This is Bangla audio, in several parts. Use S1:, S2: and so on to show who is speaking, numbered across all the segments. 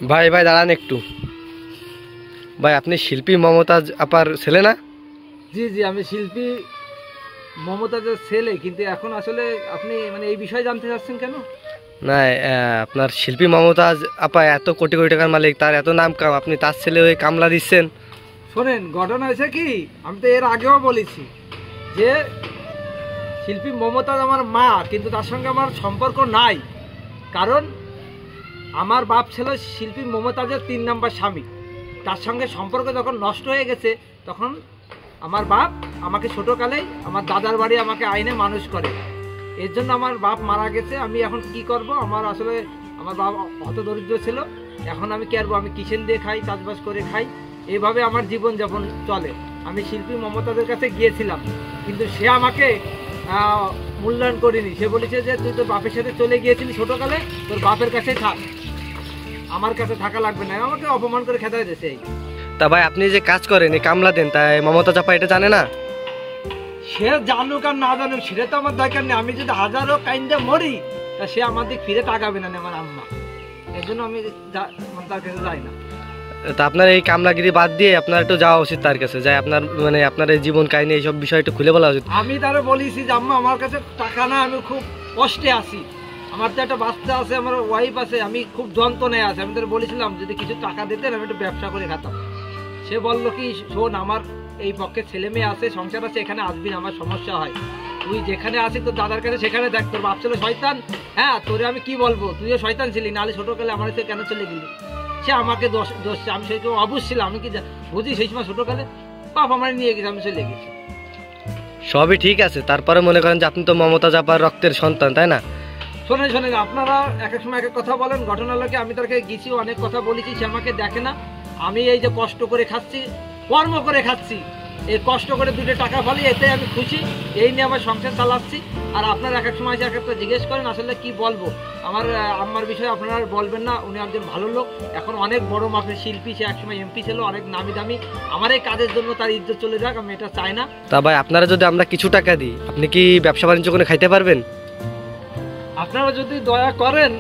S1: ভাই ভাই দাঁড়ান একটু। ভাই আপনি শিল্পী মমতাজ আপার ছেলে না?
S2: জি জি, আমি শিল্পী মমতাজের ছেলে, কিন্তু এখন আসলে আপনি মানে এই বিষয়ে জানতে চাচ্ছেন কেন?
S1: না, আপনার শিল্পী মমতাজ আপা এত কোটি কোটি টাকার মালিক, তার এত নাম কাম, আপনি তার ছেলে হয়ে কামলা দিচ্ছেন।
S2: শোনেন, ঘটনা হয়েছে কি, আমি তো এর আগেও বলেছি যে শিল্পী মমতাজ আমার মা, কিন্তু তার সঙ্গে আমার সম্পর্ক নাই। কারণ আমার বাপ ছিল শিল্পী মমতাজের 3 নাম্বার স্বামী। তার সঙ্গে সম্পর্ক যখন নষ্ট হয়ে গেছে, তখন আমার বাপ আমাকে ছোটোকালেই আমার দাদার বাড়ি আমাকে আইনে মানুষ করে। এর জন্য আমার বাপ মারা গেছে। আমি এখন কি করব? আমার আসলে আমার বাপ অত দরিদ্র ছিল। এখন আমি কি করবো? আমি কিচেন দিয়ে খাই, চাষবাস করে খাই, এইভাবে আমার জীবন যাপন চলে। আমি শিল্পী মমতাজের কাছে গিয়েছিলাম, কিন্তু সে আমাকে মূল্যায়ন করিনি। সে বলেছে যে তুই তোর বাপের সাথে চলে গিয়েছিলি ছোটোকালে, তোর বাপের কাছেই থাক, আমার কাছে থাকা লাগবে না। আমাকে অপমান করে খেতে হয়েছে।
S1: তা ভাই আপনি যে কাজ করেন, এই কামলা দেন, তাই মমতাজ আপা এটা জানে না?
S2: সে জানুক আর না জানুক, সেটা তো আমার দরকার নেই। আমি যদি হাজারো কাইন্দে মরি, তা সে আমার দিকে ফিরে তাকাবে না আমার আম্মা। এর জন্য আমি তার কাছে যাই না।
S1: তা আপনার এই কামলাগিরি বাদ দিয়ে আপনার একটু যাওয়া উচিত তার কাছে, যাই আপনার মানে আপনার এই জীবন কাহিনী এইসব বিষয় একটু খুলে বলা উচিত।
S2: আমি তারা বলেছি যে আম্মা আমার কাছে টাকা না, আমি খুব কষ্টে আছি, আমার তো একটা বাচ্চা আছে, আমার ওয়াইফ আছে, আমি খুব যন্ত্রণায় আছি। আমি তারা বলেছিলাম যদি কিছু টাকা দিতেন আমি একটু ব্যবসা করে খাতাম। সে বললো কি, শোন, আমার এই পক্ষে ছেলে মেয়ে আছে, সংসার আছে, এখানে আসবি না, আমার সমস্যা হয়। তুই যেখানে আছিস তোর দাদার কাছে, সেখানে দেখ, তোর বাপ ছিল শয়তান। হ্যাঁ, তোরে আমি কি বলবো, তুইও শয়তান ছিলি, নাহলে ছোটোকালে আমার সাথে কেন চলে গেলি? সে আমাকে দোষ, আমি সেই সময় অবুঝ ছিলাম, আমি কি বুঝি সেই সময় ছোটোকালে বাপ আমার নিয়ে গেছে, আমি চলে গেছি।
S1: সবই ঠিক আছে, তারপরে মনে করেন যে আপনি তো মমতাজ আপার রক্তের সন্তান, তাই না?
S2: শোনেন শোনেন, আপনারা এক এক সময় এক এক কথা বলেন। ঘটনা লোকে আমি তাকে গেছি, অনেক কথা বলেছি, সে আমাকে দেখে না। আমি এই যে কষ্ট করে খাচ্ছি, কর্ম করে খাচ্ছি, এই কষ্ট করে 2 টাকা ফলি, এতে আমি খুশি, এই নিয়ে আমার সংসার চালাচ্ছি। আর আপনারা এক এক সময় এক একটা জিজ্ঞেস করেন, আসলে কি বলবো। আমার আম্মার বিষয়ে আপনারা বলবেন না, উনি একজন ভালো লোক, এখন অনেক বড় মাপের শিল্পী। সে একসময় এমপি ছিল, অনেক নামি দামি। আমার এই কাজের জন্য তার ইজ্জত চলে যাক, আমি এটা চাই না।
S1: তা ভাই আপনারা যদি আমরা কিছু টাকা দিই, আপনি কি ব্যবসা বাণিজ্য করে খাইতে পারবেন?
S2: আপনারা যদি দয়া করেন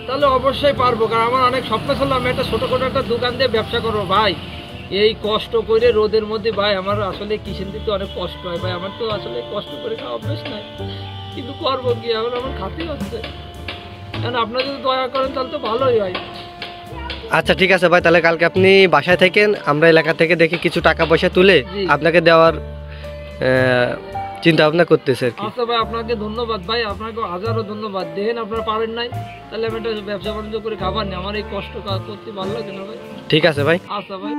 S2: তাহলে অবশ্যই পারবো, কারণ আমার অনেক স্বপ্ন ছিল আমি একটা ছোটোখাটো একটা দোকান দিয়ে ব্যবসা করবো। ভাই এই কষ্ট করে রোদের মধ্যে, ভাই আমার আসলে কিচেন দিতে অনেক কষ্ট হয় ভাই, আমার তো আসলে কষ্ট করে খাওয়া অভ্যেস নাই, কিন্তু করবো কি, এখন আমার খাতেই হচ্ছে। কারণ আপনারা যদি দয়া করেন তাহলে তো ভালোই হয়।
S1: আচ্ছা ঠিক আছে ভাই, তাহলে কালকে আপনি বাসায় থাকেন, আমরা এলাকা থেকে দেখে কিছু টাকা পয়সা তুলে আপনাকে দেওয়ার চিন্তা ভাবনা করতেছে আর কি।
S2: আচ্ছা ভাই, আপনাকে ধন্যবাদ ভাই, আপনাকে হাজারো ধন্যবাদ। দেখেন আপনারা পারেন নাই, তাহলে আমি একটা ব্যবসা বাণিজ্য করে খাবার নেই, আমার এই কষ্ট কাজ করতে ভালো লাগে না ভাই।
S1: ঠিক আছে ভাই।
S2: আচ্ছা ভাই।